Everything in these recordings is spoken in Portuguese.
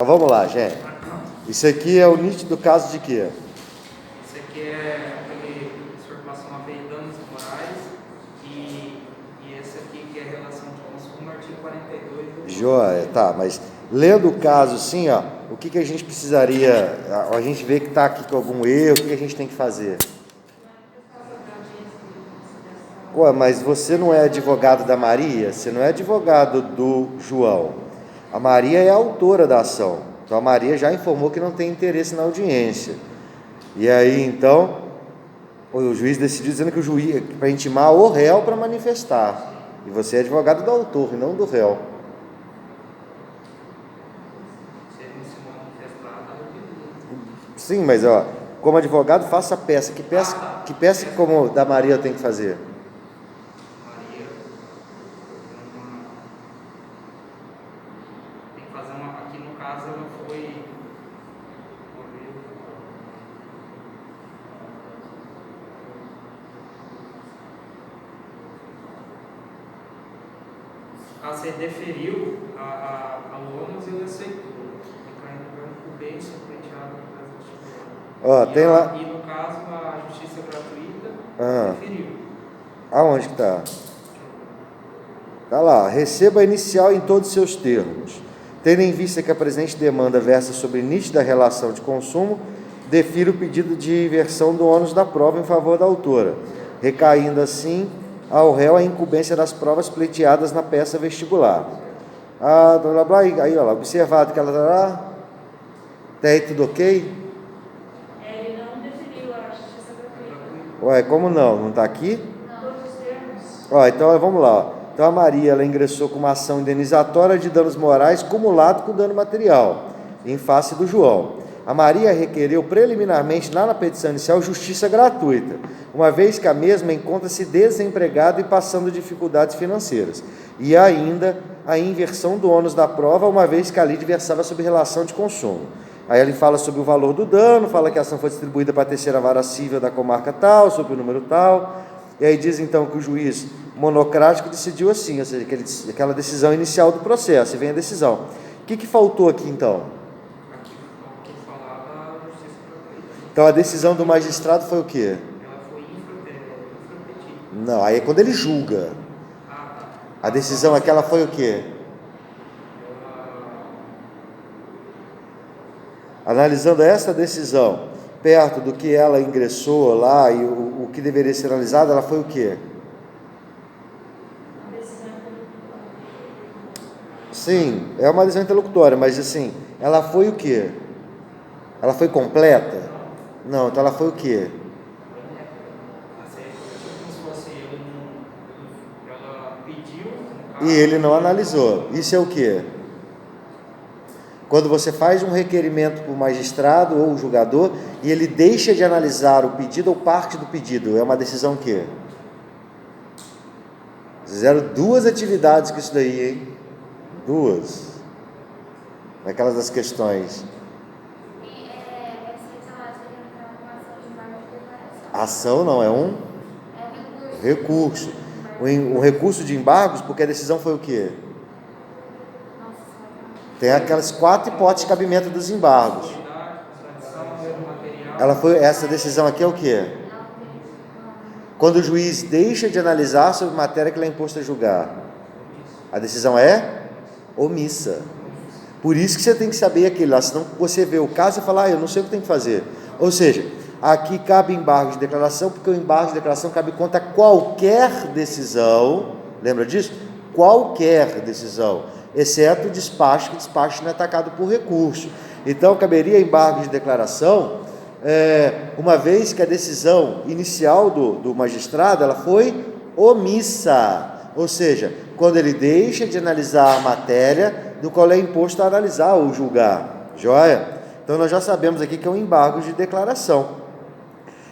Então, vamos lá, gente. Isso aqui é o nítido caso de quê? Isso aqui é aquele que o senhor passou uma vez, danos morais, e esse aqui que é a relação de consumo, artigo 42. Joia, tá, mas lendo o caso assim, ó, o que a gente precisaria, a gente vê que está aqui com algum erro, o que a gente tem que fazer? Ué, mas você não é advogado da Maria? Você não é advogado do João. A Maria é a autora da ação. Então a Maria já informou que não tem interesse na audiência. E aí, então, o juiz decidiu dizendo que o juiz para intimar o réu para manifestar. E você é advogado do autor e não do réu. Se ele se manifestar, dá o pedido. Sim, mas ó, como advogado, faça a peça. Que peça como da Maria eu tenho que fazer? Maria, tem que fazer uma. Aqui no caso, ela foi. Você deferiu ao ônus e ele aceitou. Declarando incumbência pleiteada no caso de Ó, tem lá. E no caso, a justiça gratuita deferiu. Aonde que tá? Tá lá, receba a inicial em todos os seus termos. Tendo em vista que a presente demanda versa sobre nítida relação de consumo, defiro o pedido de inversão do ônus da prova em favor da autora, recaindo assim ao réu a incumbência das provas pleiteadas na peça vestibular. Blá, blá, aí, ó, observado que ela tá lá, até aí tudo ok? Ele não definiu a justiça gratuita. Ué, como não? Não tá aqui? Não. Todos os termos. Ó, então vamos lá. Ó. Então a Maria, ela ingressou com uma ação indenizatória de danos morais cumulado com dano material, em face do João. A Maria requereu preliminarmente, lá na petição inicial, justiça gratuita, uma vez que a mesma encontra-se desempregada e passando dificuldades financeiras. E ainda a inversão do ônus da prova, uma vez que a lei versava sobre relação de consumo. Aí ele fala sobre o valor do dano, fala que a ação foi distribuída para a terceira vara civil da comarca tal, sobre o número tal. E aí diz então que o juiz monocrático decidiu assim, ou seja, aquela decisão inicial do processo, e vem a decisão. O que faltou aqui então? Então a decisão do magistrado foi o quê? Ela foi infrapetível. Não, aí é quando ele julga. A decisão aquela foi o quê? Analisando essa decisão, perto do que ela ingressou lá e o que deveria ser analisado, ela foi o quê? Sim, é uma decisão interlocutória, mas assim, ela foi o quê? Ela foi completa? Não, então ela foi o quê? Ela pediu. E ele não analisou. Isso é o quê? Quando você faz um requerimento para o magistrado ou o julgador e ele deixa de analisar o pedido ou parte do pedido, é uma decisão o quê? Fizeram duas atividades com isso daí, hein? Duas. Naquelas das questões. Ação não, é um recurso. Um recurso de embargos, porque a decisão foi o quê? Tem aquelas 4 hipóteses de cabimento dos embargos. Essa decisão aqui é o quê? Quando o juiz deixa de analisar sobre matéria que ele é imposto a julgar. A decisão é omissa. Por isso que você tem que saber aquilo lá, senão você vê o caso e fala, eu não sei o que tem que fazer. Ou seja, aqui cabe embargo de declaração, porque o embargo de declaração cabe contra qualquer decisão, lembra disso? Qualquer decisão, exceto o despacho, que o despacho não é atacado por recurso. Então, caberia embargo de declaração, uma vez que a decisão inicial do magistrado, ela foi omissa, ou seja, quando ele deixa de analisar a matéria do qual é imposto a analisar ou julgar, joia? Então, nós já sabemos aqui que é um embargo de declaração.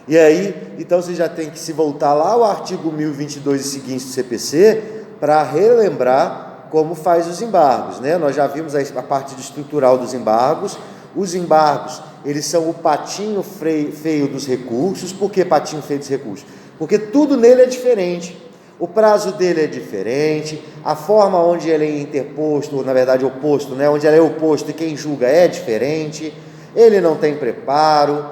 E aí, então você já tem que se voltar lá ao artigo 1022 e seguintes do CPC para relembrar como faz os embargos, né? Nós já vimos a parte estrutural dos embargos. Os embargos, eles são o patinho feio dos recursos. Por que patinho feio dos recursos? Porque tudo nele é diferente. o prazo dele é diferente, a forma onde ele é interposto, ou na verdade oposto, né? Onde ele é oposto e quem julga é diferente, ele não tem preparo,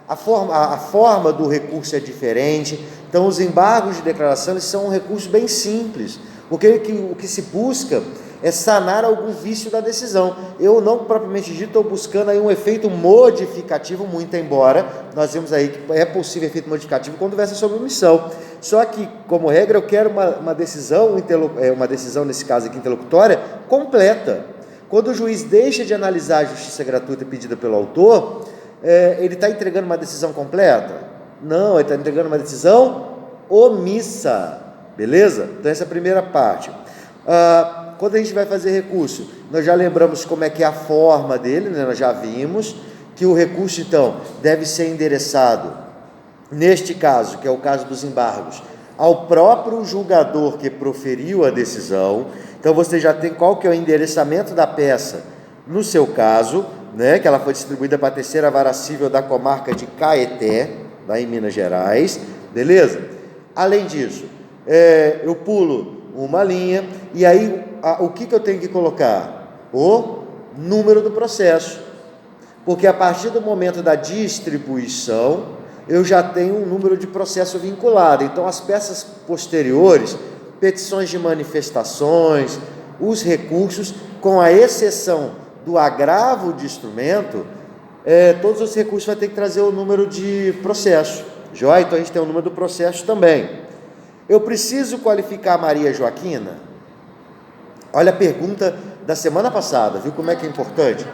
a forma do recurso é diferente. Então os embargos de declaração eles são um recurso bem simples, porque o que se busca é sanar algum vício da decisão. Eu não propriamente dito estou buscando aí um efeito modificativo, muito embora nós vemos aí que é possível efeito modificativo quando versa sobre omissão. Só que, como regra, eu quero uma decisão nesse caso aqui interlocutória, completa. Quando o juiz deixa de analisar a justiça gratuita pedida pelo autor, ele está entregando uma decisão completa? Não, ele está entregando uma decisão omissa, beleza? Então essa é a primeira parte. Quando a gente vai fazer recurso, nós já lembramos como é que é a forma dele, né? Nós já vimos que o recurso, então, deve ser endereçado, neste caso, que é o caso dos embargos, ao próprio julgador que proferiu a decisão. Então, você já tem qual que é o endereçamento da peça, no seu caso, né? Que ela foi distribuída para a terceira vara civil da comarca de Caeté, lá em Minas Gerais, beleza? Além disso, eu pulo uma linha, e aí o que eu tenho que colocar? O número do processo, porque a partir do momento da distribuição, eu já tenho um número de processo vinculado. Então as peças posteriores, petições de manifestações, os recursos, com a exceção do agravo de instrumento, todos os recursos vai ter que trazer o número de processo, joia? Então a gente tem o número do processo também. Eu preciso qualificar Maria Joaquina? Olha a pergunta da semana passada, viu como é que é importante?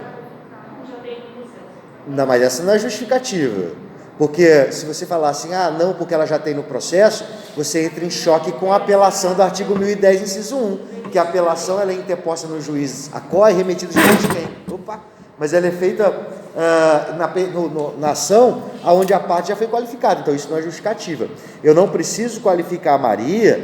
Não, mas essa não é justificativa, porque se você falar assim, não, porque ela já tem no processo, você entra em choque com a apelação do artigo 1010, inciso 1, que a apelação ela é interposta no juiz acorre, remetida de quem? Mas ela é feita na ação onde a parte já foi qualificada, então isso não é justificativa. Eu não preciso qualificar a Maria,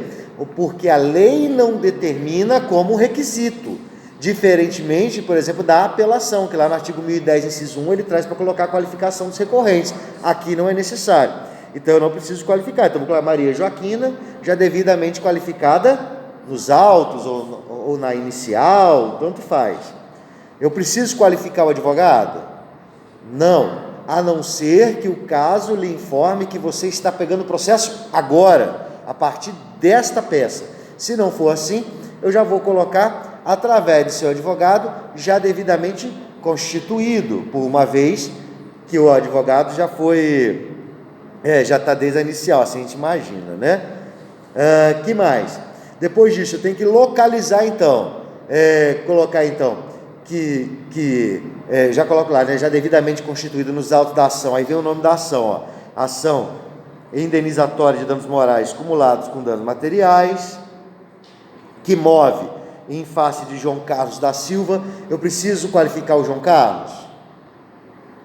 porque a lei não determina como requisito, diferentemente, por exemplo, da apelação, que lá no artigo 1010, inciso 1, ele traz para colocar a qualificação dos recorrentes. Aqui não é necessário, então eu não preciso qualificar. Então vou colocar Maria Joaquina, já devidamente qualificada nos autos ou na inicial, tanto faz. Eu preciso qualificar o advogado? Não, a não ser que o caso lhe informe que você está pegando o processo agora, a partir desta peça. Se não for assim, eu já vou colocar através do seu advogado, já devidamente constituído, por uma vez que o advogado já foi, já está desde a inicial, assim a gente imagina, né? Que mais? Depois disso, eu tenho que localizar então, colocar então, já coloco lá, né, já devidamente constituído nos autos da ação, aí vem o nome da ação, ação indenizatória de danos morais cumulados com danos materiais, que move em face de João Carlos da Silva. Eu preciso qualificar o João Carlos?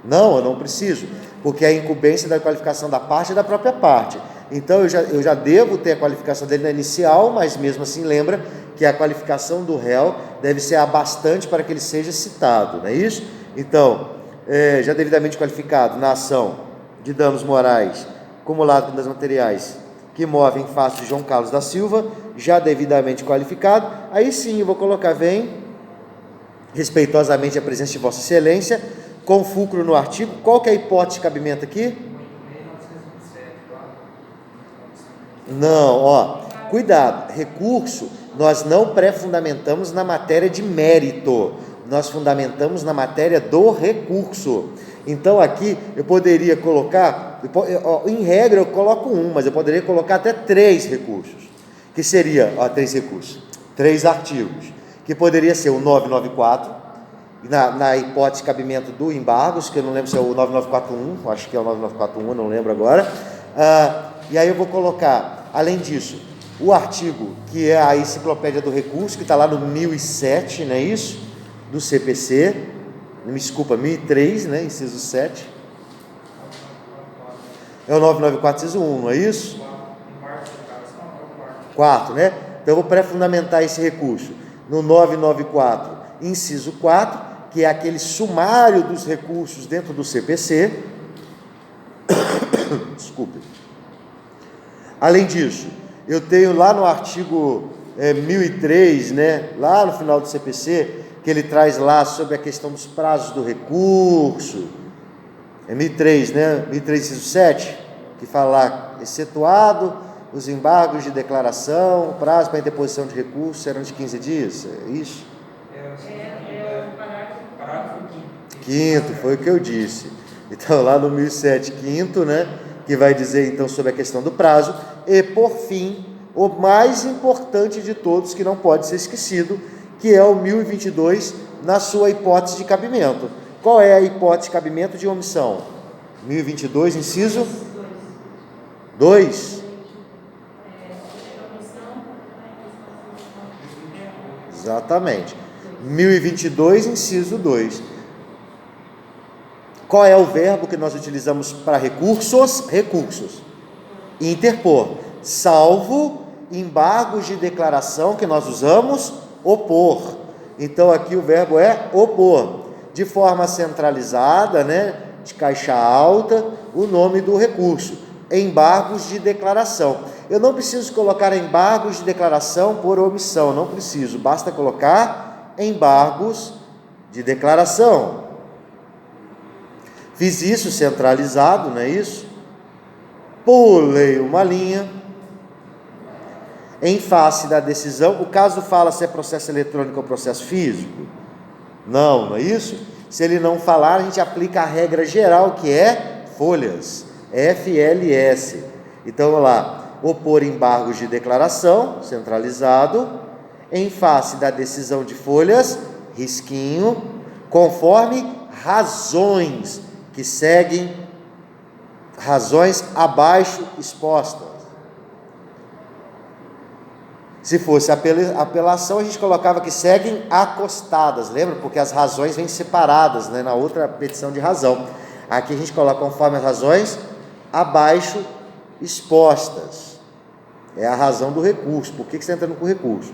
Não, eu não preciso, porque a incumbência da qualificação da parte é da própria parte. Então eu já devo ter a qualificação dele na inicial, mas mesmo assim lembra que a qualificação do réu deve ser a bastante para que ele seja citado, não é isso? Então, já devidamente qualificado na ação de danos morais acumulado com danos materiais que move em face de João Carlos da Silva, já devidamente qualificado, aí sim eu vou colocar, vem respeitosamente a presença de Vossa Excelência, com fulcro no artigo. Qual que é a hipótese de cabimento aqui? Não, cuidado, recurso, nós não pré-fundamentamos na matéria de mérito, nós fundamentamos na matéria do recurso. Então aqui eu poderia colocar, em regra eu coloco mas eu poderia colocar até 3 recursos, que seria, 3 artigos, que poderia ser o 994, na hipótese de cabimento do embargos, que eu não lembro se é o 9941, acho que é o 9941, não lembro agora, e aí eu vou colocar, além disso, o artigo que é a enciclopédia do recurso, que está lá no 1007, não é isso? Do CPC, me desculpa, 1003, né? Inciso 7. É o 994, inciso 1, não é isso? 4, né? Então eu vou pré-fundamentar esse recurso no 994, inciso 4, que é aquele sumário dos recursos dentro do CPC. Desculpe. Além disso, eu tenho lá no artigo 1003, né, lá no final do CPC, que ele traz lá sobre a questão dos prazos do recurso, 1003, né, 1003, inciso 7, que fala lá, excetuado os embargos de declaração, o prazo para interposição de recursos serão de 15 dias, é isso? É o Parágrafo 5º, foi o que eu disse. Então, lá no 1007, 5º, né, que vai dizer então sobre a questão do prazo, e por fim, o mais importante de todos, que não pode ser esquecido, que é o 1022, na sua hipótese de cabimento. Qual é a hipótese de cabimento de omissão? 1022, inciso 2. Exatamente. 1022, inciso 2. Qual é o verbo que nós utilizamos para recursos? Recursos. Interpor. Salvo embargos de declaração que nós usamos, opor. Então aqui o verbo é opor. De forma centralizada, né, de caixa alta, o nome do recurso. Embargos de declaração. Eu não preciso colocar embargos de declaração por omissão, não preciso. Basta colocar embargos de declaração. Fiz isso centralizado, não é isso? Pulei uma linha. Em face da decisão, o caso fala se é processo eletrônico ou processo físico? Não, não é isso? Se ele não falar, a gente aplica a regra geral, que é folhas, FLS. Então, vamos lá, opor embargos de declaração, centralizado, em face da decisão de folhas, risquinho, conforme razões que seguem, razões abaixo expostas. Se fosse apelação, a gente colocava que seguem acostadas, lembra? Porque as razões vêm separadas, né, na outra petição de razão. Aqui a gente coloca conforme as razões abaixo expostas. É a razão do recurso. Por que você está entrando com o recurso?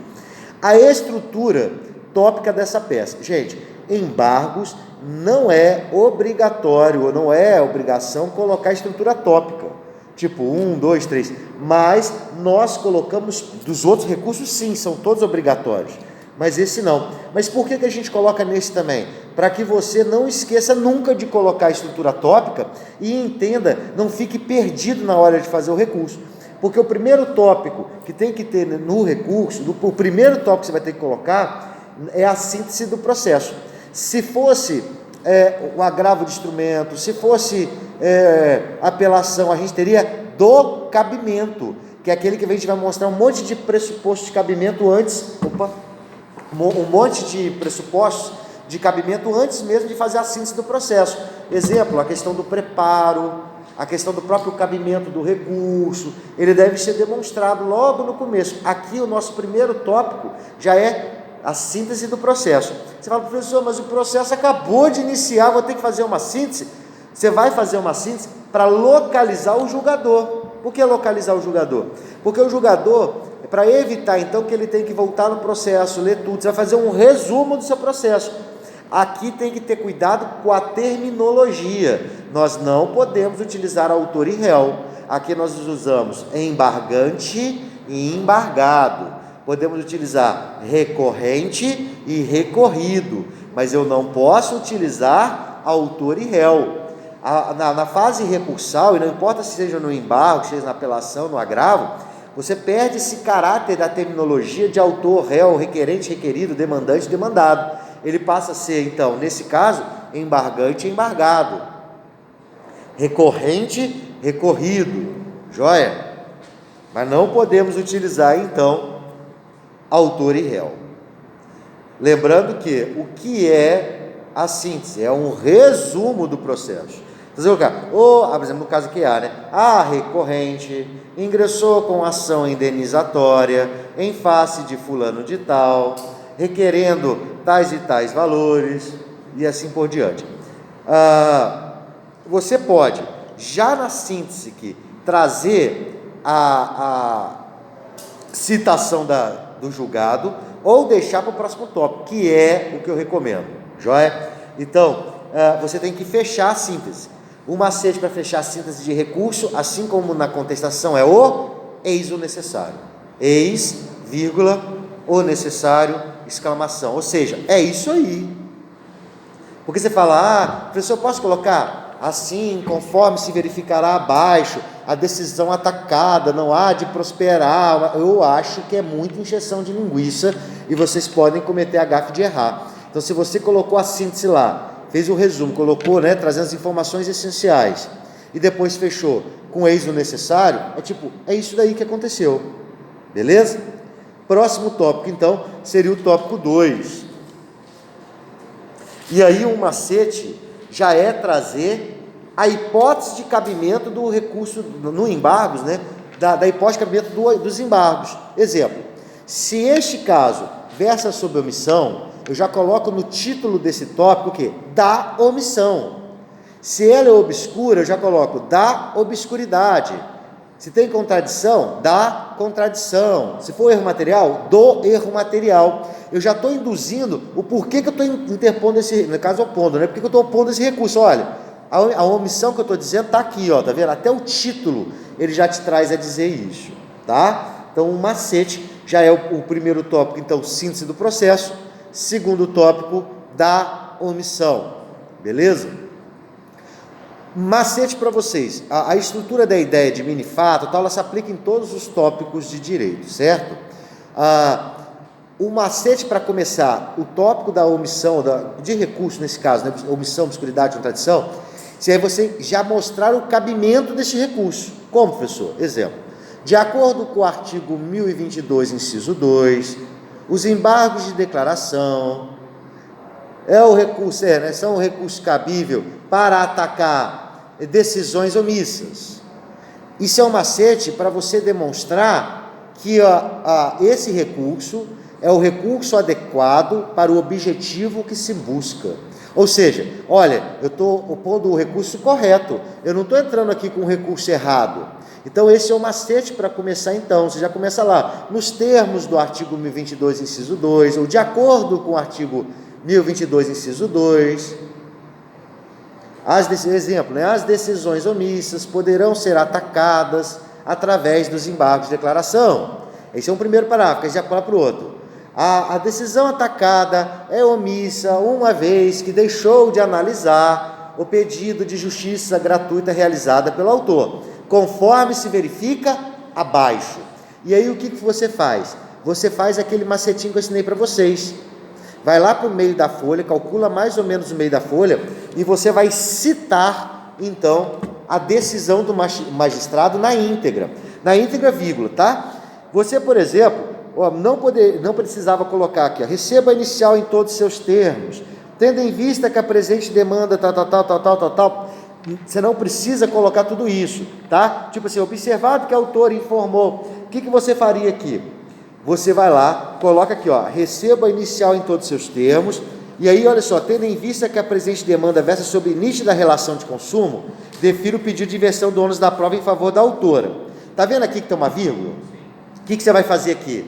A estrutura tópica dessa peça. Gente, embargos não é obrigatório, ou não é obrigação colocar estrutura tópica. Tipo 1, 2, 3. Mas nós colocamos dos outros recursos, sim, são todos obrigatórios. Mas esse não. Mas por que a gente coloca nesse também? Para que você não esqueça nunca de colocar a estrutura tópica e entenda, não fique perdido na hora de fazer o recurso. Porque o primeiro tópico que tem que ter no recurso, o primeiro tópico que você vai ter que colocar é a síntese do processo. Se fosse o agravo de instrumento, se fosse apelação, a gente teria do cabimento, que é aquele que a gente vai mostrar um monte de pressupostos de cabimento antes, um monte de pressupostos de cabimento antes mesmo de fazer a síntese do processo. Exemplo, a questão do preparo, a questão do próprio cabimento do recurso, ele deve ser demonstrado logo no começo. Aqui o nosso primeiro tópico já é a síntese do processo. Você fala, professor, mas o processo acabou de iniciar, vou ter que fazer uma síntese? Você vai fazer uma síntese para localizar o julgador. Por que localizar o julgador? Porque o julgador, para evitar então que ele tenha que voltar no processo, ler tudo, você vai fazer um resumo do seu processo. Aqui tem que ter cuidado com a terminologia. Nós não podemos utilizar autor e réu. Aqui nós usamos embargante e embargado. Podemos utilizar recorrente e recorrido, mas eu não posso utilizar autor e réu. Na fase recursal, e não importa se seja no embargo, seja na apelação, no agravo, você perde esse caráter da terminologia de autor, réu, requerente, requerido, demandante, demandado. Ele passa a ser, então, nesse caso, embargante e embargado, recorrente, recorrido, joia? Mas não podemos utilizar, então, autor e réu. Lembrando que o que é a síntese? É um resumo do processo. Você vai colocar, por exemplo, no caso aqui né? A recorrente ingressou com ação indenizatória em face de fulano de tal, requerendo tais e tais valores, e assim por diante. Você pode, já na síntese aqui, trazer a citação do julgado, ou deixar para o próximo tópico, que é o que eu recomendo, joia? Então, você tem que fechar a síntese. O macete para fechar a síntese de recurso, assim como na contestação, é o eis o necessário. Eis, vírgula, o necessário, exclamação. Ou seja, é isso aí. Porque você fala, professor, eu posso colocar assim, conforme se verificará abaixo, a decisão atacada não há de prosperar. Eu acho que é muita encheção de linguiça e vocês podem cometer a gafe de errar. Então, se você colocou a síntese lá, fez o resumo, colocou, trazendo as informações essenciais e depois fechou com eis o necessário, é isso daí que aconteceu, beleza? Próximo tópico, então, seria o tópico 2. E aí um macete já é trazer a hipótese de cabimento do recurso no embargos, da hipótese de cabimento dos embargos. Exemplo, se este caso versa sobre omissão, eu já coloco no título desse tópico o quê? Da omissão. Se ela é obscura, eu já coloco da obscuridade. Se tem contradição, da contradição. Se for erro material, do erro material. Eu já estou induzindo o porquê que eu estou interpondo esse, no caso opondo, Porque que eu estou opondo esse recurso. Olha, a omissão que eu estou dizendo está aqui, tá vendo? Até o título ele já te traz a dizer isso, tá? Então o macete já é o primeiro tópico, então síntese do processo. Segundo tópico, da omissão, beleza? Macete para vocês, a estrutura da ideia de mini-fato, ela se aplica em todos os tópicos de direito, certo? O macete para começar, o tópico da omissão, de recurso nesse caso, omissão, obscuridade, contradição, se aí você já mostrar o cabimento desse recurso. Como, professor? Exemplo, de acordo com o artigo 1022, inciso 2, os embargos de declaração são o recurso cabível para atacar decisões omissas. Isso é um macete para você demonstrar que esse recurso é o recurso adequado para o objetivo que se busca. Ou seja, olha, eu estou opondo o recurso correto, eu não estou entrando aqui com o recurso errado. Então esse é o macete para começar. Então você já começa lá, nos termos do artigo 1022, inciso 2, ou de acordo com o artigo 1022, inciso 2, exemplo, as decisões omissas poderão ser atacadas através dos embargos de declaração. Esse é um primeiro parágrafo, aí já pula para o outro. A decisão atacada é omissa uma vez que deixou de analisar o pedido de justiça gratuita realizada pelo autor, conforme se verifica abaixo. E aí o que você faz? Você faz aquele macetinho que eu ensinei para vocês. Vai lá para o meio da folha, calcula mais ou menos o meio da folha e você vai citar, então, a decisão do magistrado na íntegra, vírgula, tá? Você, por exemplo, não precisava colocar aqui, receba a inicial em todos os seus termos, tendo em vista que a presente demanda tal. Você não precisa colocar tudo isso, tá? Tipo assim, observado que o autor informou, o que você faria aqui? Você vai lá, coloca aqui, receba a inicial em todos os seus termos, e aí, olha só, tendo em vista que a presente demanda versa sobre nítida relação de consumo, defiro o pedido de inversão do ônus da prova em favor da autora. Tá vendo aqui que tem uma vírgula? O que você vai fazer aqui?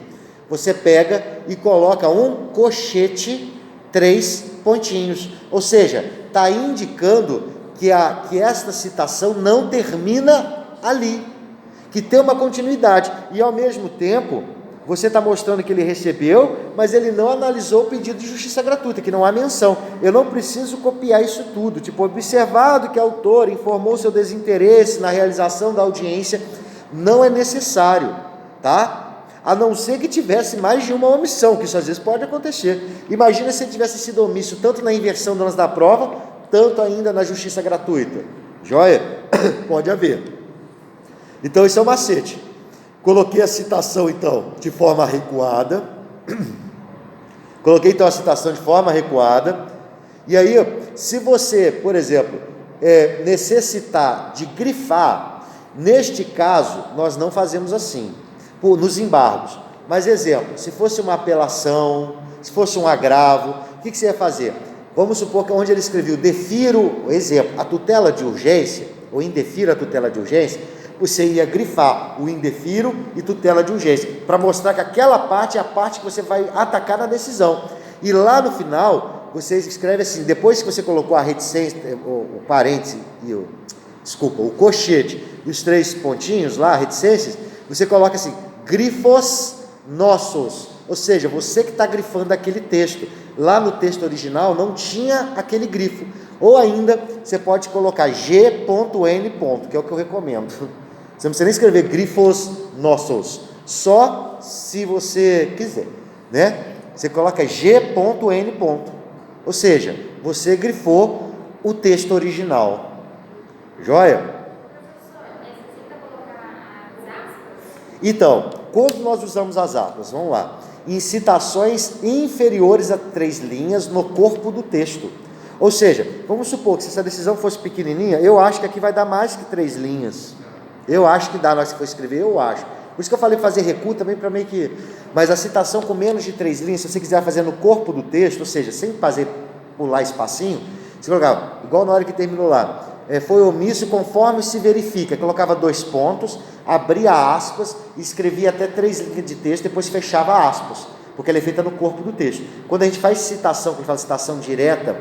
Você pega e coloca um cochete, 3 pontinhos, ou seja, está indicando que esta citação não termina ali, que tem uma continuidade, e ao mesmo tempo, você está mostrando que ele recebeu, mas ele não analisou o pedido de justiça gratuita, que não há menção. Eu não preciso copiar isso tudo, observado que a autora informou seu desinteresse na realização da audiência, não é necessário, tá? A não ser que tivesse mais de uma omissão, que isso às vezes pode acontecer. Imagina se ele tivesse sido omisso tanto na inversão do ônus da prova, tanto ainda na justiça gratuita. Joia? Pode haver. Então esse é o macete. Coloquei a citação então de forma recuada. E aí, se você, por exemplo, necessitar de grifar, neste caso, nós não fazemos assim, nos embargos. Mas exemplo, se fosse uma apelação, se fosse um agravo, o que você ia fazer? Vamos supor que onde ele escreveu, defiro, exemplo, a tutela de urgência, ou indefiro a tutela de urgência, você ia grifar o indefiro e tutela de urgência, para mostrar que aquela parte é a parte que você vai atacar na decisão. E lá no final, você escreve assim, depois que você colocou a reticência, o parêntese, o cochete e os 3 pontinhos lá, reticências, você coloca assim, grifos nossos, ou seja, você que está grifando aquele texto. Lá no texto original não tinha aquele grifo. Ou ainda, você pode colocar G.N. que é o que eu recomendo. Você não precisa nem escrever grifos nossos, só se você quiser, né? Você coloca G.N. Ou seja, você grifou o texto original. Joia? Então, quando nós usamos as aspas, vamos lá, em citações inferiores a 3 linhas no corpo do texto. Ou seja, vamos supor que se essa decisão fosse pequenininha, eu acho que aqui vai dar mais que 3 linhas. Eu acho que dá, na hora que você for escrever, eu acho. Por isso que eu falei fazer recuo também para meio que... Mas a citação com menos de 3 linhas, se você quiser fazer no corpo do texto, ou seja, sem fazer pular espacinho, você colocava, igual na hora que terminou lá, foi omisso conforme se verifica, colocava 2 pontos, abria aspas, escrevia até 3 linhas de texto, depois fechava aspas, porque ela é feita no corpo do texto. Quando a gente faz citação, que a gente fala citação direta,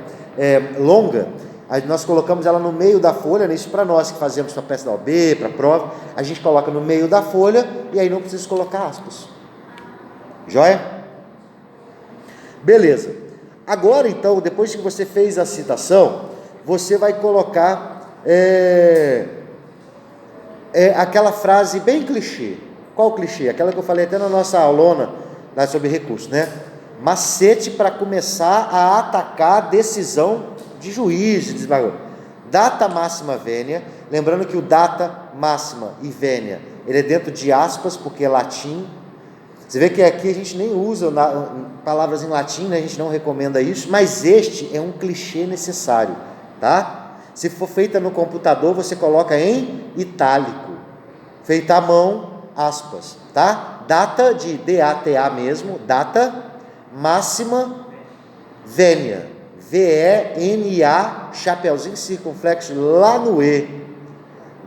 longa, aí nós colocamos ela no meio da folha, né? Isso para nós que fazemos para a peça da OAB, para a prova, a gente coloca no meio da folha, e aí não precisa colocar aspas. Joia? Beleza. Agora então, depois que você fez a citação, você vai colocar aquela frase bem clichê. Qual clichê? Aquela que eu falei até na nossa aulona lá sobre recursos, né? Macete para começar a atacar a decisão de juiz, de desembargador. Data máxima vênia, lembrando que o data máxima e vênia, ele é dentro de aspas, porque é latim. Você vê que aqui a gente nem usa palavras em latim, né? A gente não recomenda isso, mas este é um clichê necessário, tá? Se for feita no computador, você coloca em itálico, feita à mão, aspas, tá? Data de DATA mesmo, data máxima vênia, VENA, chapeuzinho circunflexo lá no E.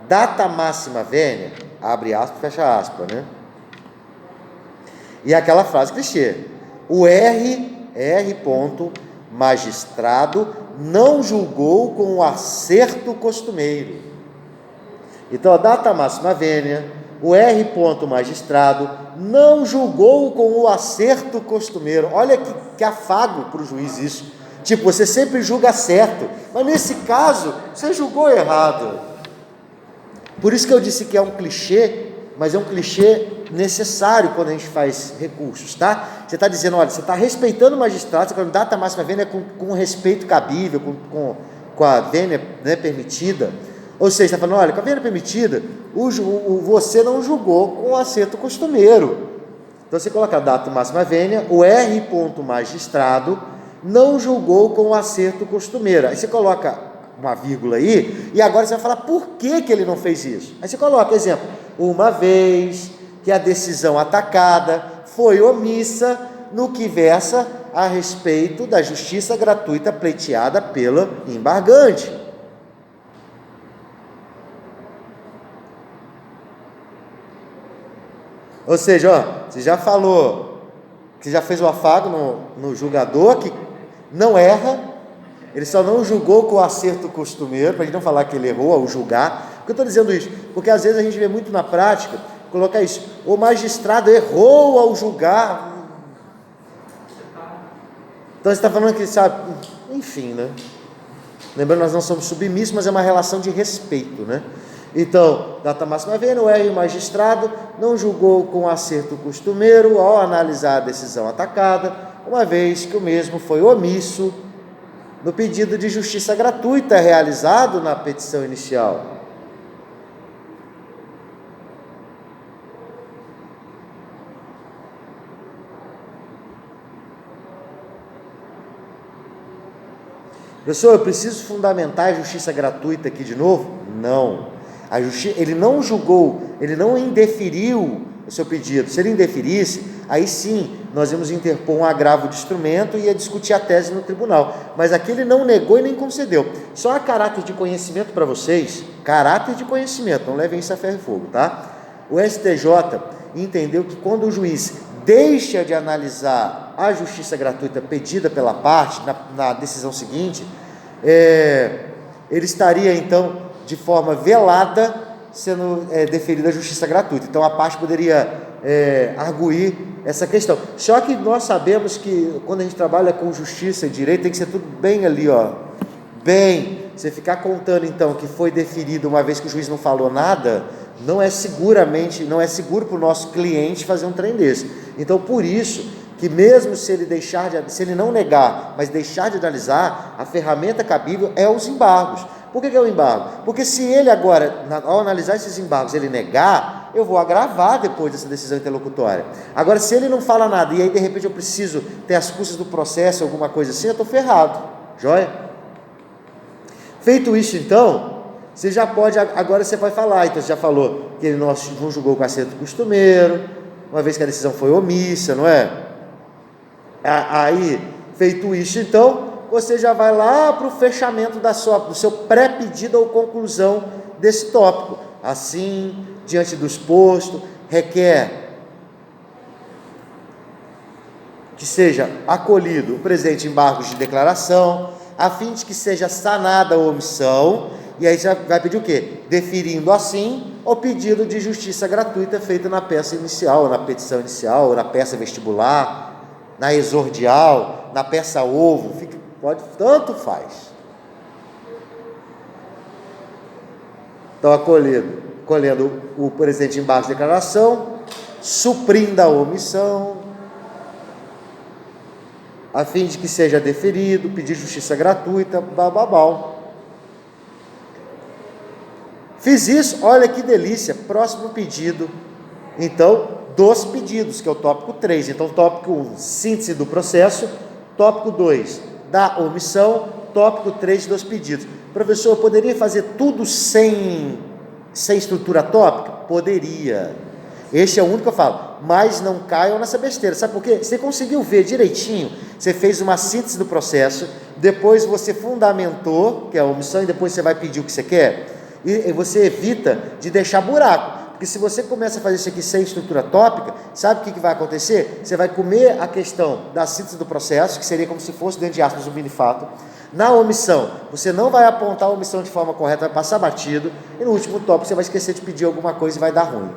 Data máxima vênia, abre aspas, fecha aspas, né? E aquela frase clichê, o R. Magistrado não julgou com o acerto costumeiro. Então a data máxima vênia, o R. Magistrado não julgou com o acerto costumeiro. Olha que afago para o juiz isso. Tipo, você sempre julga certo, mas nesse caso você julgou errado. Por isso que eu disse que é um clichê, mas é um clichê necessário quando a gente faz recursos, tá? Você está dizendo, olha, você está respeitando o magistrado, você está falando data máxima vênia com respeito cabível, com a vênia, né, permitida. Ou seja, está falando, olha, com a vênia permitida, você não julgou com o acerto costumeiro. Então você coloca a data máxima vênia, o R. Magistrado não julgou com o acerto costumeiro. Aí você coloca uma vírgula aí, e agora você vai falar por que ele não fez isso. Aí você coloca, exemplo, uma vez que a decisão atacada foi omissa no que versa a respeito da justiça gratuita pleiteada pela embargante. Ou seja, ó, você já falou que já fez o afago no julgador, que não erra, ele só não julgou com o acerto costumeiro, para a gente não falar que ele errou ao julgar. Por que eu estou dizendo isso? Porque às vezes a gente vê muito na prática, colocar isso, o magistrado errou ao julgar. Então você está falando que, sabe, enfim, né? Lembrando, nós não somos submissos, mas é uma relação de respeito, né? Então, data máxima vênia, o R. Magistrado não julgou com acerto costumeiro ao analisar a decisão atacada, uma vez que o mesmo foi omisso no pedido de justiça gratuita realizado na petição inicial. Professor, eu preciso fundamentar a justiça gratuita aqui de novo? Não. Ele não julgou, ele não indeferiu o seu pedido. Se ele indeferisse, aí sim, nós íamos interpor um agravo de instrumento e ia discutir a tese no tribunal. Mas aqui ele não negou e nem concedeu. Só a caráter de conhecimento para vocês, caráter de conhecimento, não levem isso a ferro e fogo, tá? O STJ entendeu que quando o juiz deixa de analisar a justiça gratuita pedida pela parte, na decisão seguinte, ele estaria então de forma velada sendo deferida a justiça gratuita. Então a parte poderia arguir essa questão. Só que nós sabemos que quando a gente trabalha com justiça e direito, tem que ser tudo bem ali, ó. Bem, você ficar contando então que foi deferido uma vez que o juiz não falou nada, não é seguro para o nosso cliente fazer um trem desse. Então por isso que mesmo se ele não negar, mas deixar de analisar, a ferramenta cabível é os embargos. Por que é o embargo? Porque se ele agora, ao analisar esses embargos, ele negar, eu vou agravar depois dessa decisão interlocutória. Agora, se ele não fala nada, e aí de repente eu preciso ter as custas do processo, alguma coisa assim, eu estou ferrado, joia? Feito isso então, você já pode, agora você vai falar, então você já falou que ele não julgou com acerto costumeiro, uma vez que a decisão foi omissa, não é? Aí, feito isso então, você já vai lá para o fechamento do seu pré-pedido ou conclusão desse tópico. Assim, diante do exposto, requer que seja acolhido o presente embargos de declaração, a fim de que seja sanada a omissão, e aí já vai pedir o quê? Deferindo assim o pedido de justiça gratuita feito na peça inicial, ou na petição inicial, ou na peça vestibular, na exordial, na peça ovo, tanto faz. Então, colhendo o presente embargo de declaração, suprindo a omissão, a fim de que seja deferido, pedir justiça gratuita, bababau. Fiz isso, olha que delícia, próximo pedido, então, dos pedidos, que é o tópico 3. Então, tópico 1, síntese do processo, tópico 2, da omissão, tópico 3, dos pedidos. Professor, eu poderia fazer tudo sem estrutura tópica? Poderia. Este é o único que eu falo, mas não caiam nessa besteira. Sabe por quê? Você conseguiu ver direitinho, você fez uma síntese do processo, depois você fundamentou, que é a omissão, e depois você vai pedir o que você quer, e você evita de deixar buraco. Porque se você começa a fazer isso aqui sem estrutura tópica, sabe o que vai acontecer? Você vai comer a questão da síntese do processo, que seria como se fosse, dentro de aspas, um mini-fato. Na omissão, você não vai apontar a omissão de forma correta, vai passar batido, e no último tópico você vai esquecer de pedir alguma coisa e vai dar ruim.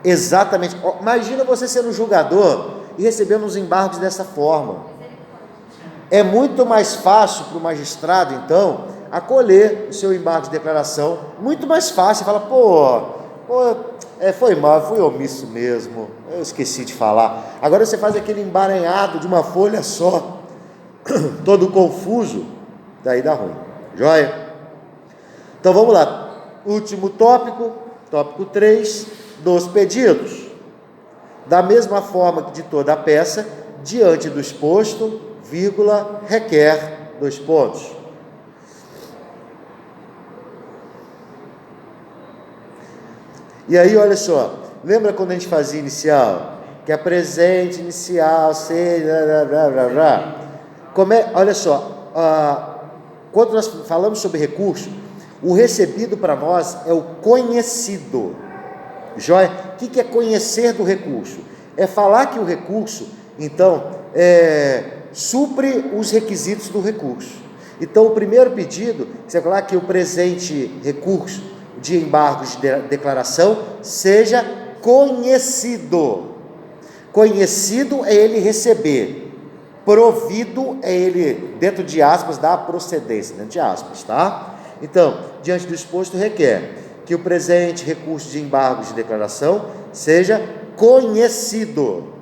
Exatamente. Imagina você sendo julgador e recebendo os embargos dessa forma. É muito mais fácil para o magistrado, então, acolher o seu embargo de declaração, muito mais fácil. Fala, foi mal, fui omisso mesmo, eu esqueci de falar. Agora você faz aquele embaranhado de uma folha só, todo confuso, daí dá ruim, joia? Então vamos lá, último tópico, tópico 3, dos pedidos. Da mesma forma que de toda a peça, diante do exposto, vírgula, requer, 2 pontos. E aí, olha só, lembra quando a gente fazia inicial? Que é presente inicial, olha só, quando nós falamos sobre recurso, o recebido para nós é o conhecido. Joia? O que é conhecer do recurso? É falar que o recurso, então, supre os requisitos do recurso. Então, o primeiro pedido, você falar que o presente recurso de embargos de declaração seja conhecido. Conhecido é ele receber, provido é ele, dentro de aspas, dar a procedência, dentro de aspas, tá? Então, diante do exposto, requer que o presente recurso de embargos de declaração seja conhecido.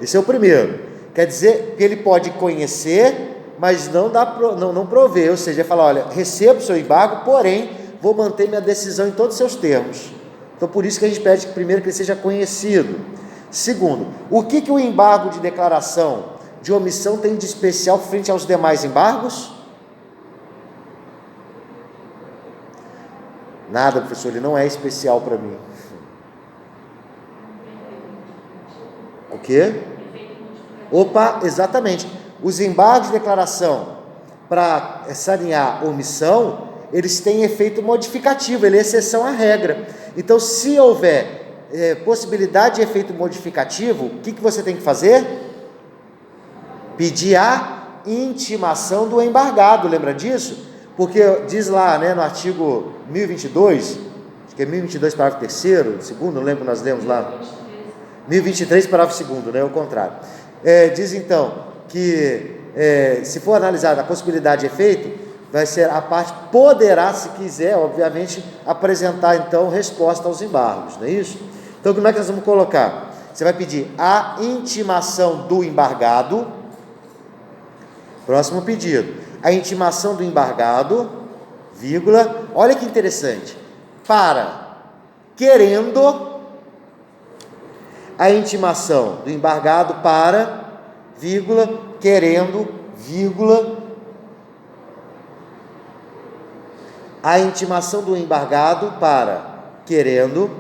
Esse é o primeiro. Quer dizer que ele pode conhecer, mas não prover, ou seja, falar, olha, recebo o seu embargo, porém, vou manter minha decisão em todos os seus termos. Então, por isso que a gente pede que primeiro que ele seja conhecido. Segundo, o que o embargo de declaração de omissão tem de especial frente aos demais embargos? Nada, professor, ele não é especial para mim. O quê? Opa, exatamente. Os embargos de declaração para sanear omissão, eles têm efeito modificativo, ele é exceção à regra. Então, se houver possibilidade de efeito modificativo, o que você tem que fazer? Pedir a intimação do embargado, lembra disso? Porque diz lá, né, no artigo 1022, acho que é 1022, parágrafo 3º, 2º, não lembro que nós lemos lá. 1023, parágrafo 2º, né, o contrário. Diz então que se for analisada a possibilidade de efeito, vai ser a parte poderá, se quiser, obviamente, apresentar então resposta aos embargos, não é isso? Então, como é que nós vamos colocar? Você vai pedir a intimação do embargado. Próximo pedido. A intimação do embargado, vírgula, olha que interessante, para, querendo, a intimação do embargado para, vírgula, querendo, vírgula, a intimação do embargado para, querendo,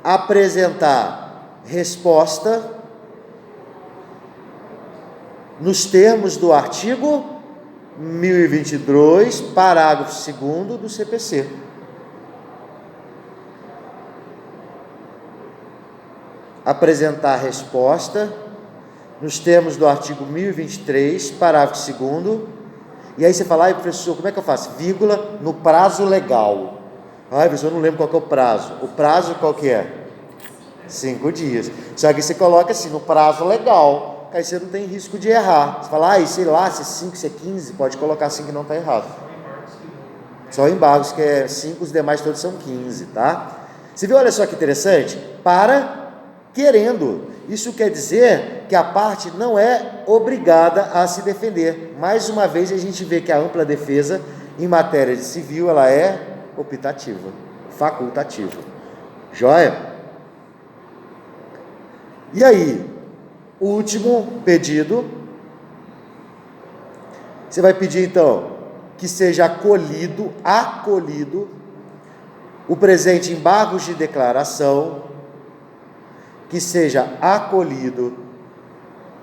apresentar resposta nos termos do artigo 1022, parágrafo 2º do CPC. Apresentar resposta nos termos do artigo 1023, parágrafo 2º. E aí você fala, ai professor, como é que eu faço? Vírgula, no prazo legal. Ai professor, eu não lembro qual que é o prazo. O prazo qual que é? 5 dias. Só que você coloca assim, no prazo legal. Aí você não tem risco de errar. Você fala, sei lá, se é 5, se é 15, pode colocar assim que não está errado. Só embargos que é 5, os demais todos são 15, tá? Você viu, olha só que interessante? Para, querendo. Isso quer dizer que a parte não é obrigada a se defender. Mais uma vez a gente vê que a ampla defesa em matéria de civil, ela é optativa, facultativa. Joia? E aí, o último pedido, você vai pedir então que seja acolhido o presente embargos de declaração, que seja acolhido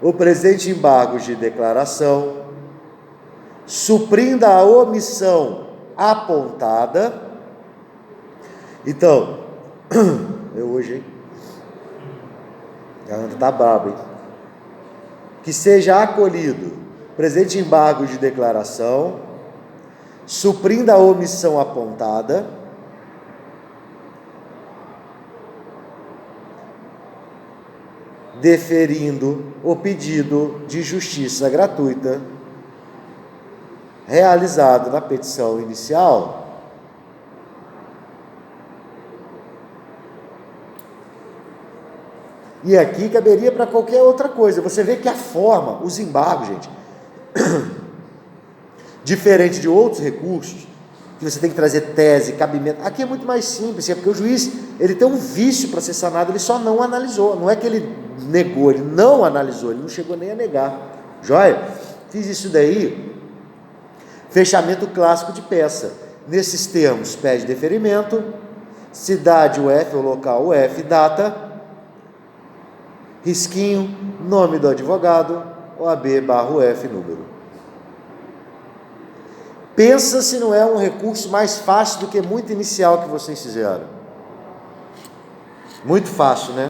o presente embargos de declaração, suprindo a omissão apontada. Então, eu hoje, hein? A Ana tá brava, hein? Que seja acolhido presente embargo de declaração, suprindo a omissão apontada, deferindo o pedido de justiça gratuita realizado na petição inicial. E aqui caberia para qualquer outra coisa. Você vê que a forma, os embargos, gente, diferente de outros recursos, que você tem que trazer tese, cabimento, aqui é muito mais simples, porque o juiz, ele tem um vício para ser sanado, ele só não analisou, não é que ele negou, ele não analisou, ele não chegou nem a negar. Joia? Fiz isso daí, fechamento clássico de peça. Nesses termos, pede deferimento, cidade UF ou local UF, data, risquinho, nome do advogado, OAB/UF, número. Pensa se não é um recurso mais fácil do que muito inicial que vocês fizeram. Muito fácil, né?